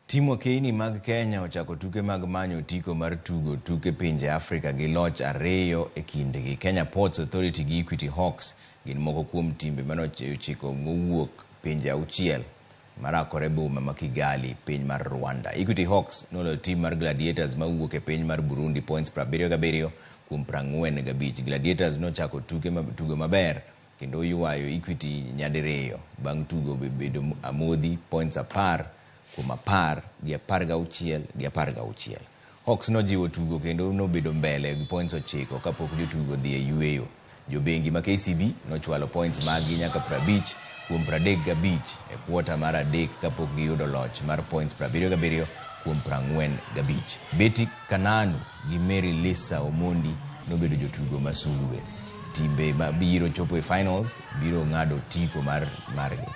Timo Keini mag Kenya ochako tuke mag manyo otiko mar tugo tuke pinje Afrika gi loch 2 e kindgi. Kenya Ports Authority gi Equity Hawks gin moko kuom timbe manochiko mowuok pinje 6 marakore boma ma Kigali, piny mar Rwanda. Equity Hawks noloyo tim mar Gladiators mawuok e piny mar Burundi points 77 kuom 45. Gladiators nochako tugo maber kendo yuayo Equity nyadiriyo bang' tugo bedo amodhi points 10 kuom 10 gi 16 gi 16. Hawks nojiwo tugo kendo nobedo mbele gi points 9 kapok jotugo dhi e yueyo. Jobengi ma KCB nochwalo points magi nyaka 50 kuom 35 e kwota mar 3 kapok giyudo loch mar points 77 kuom 45. Betty Kananu gi Mary Lisa Omondi nobedo jotugo masulwe. Timbe mabiro chopo e finals biro ng'ado tiko margi.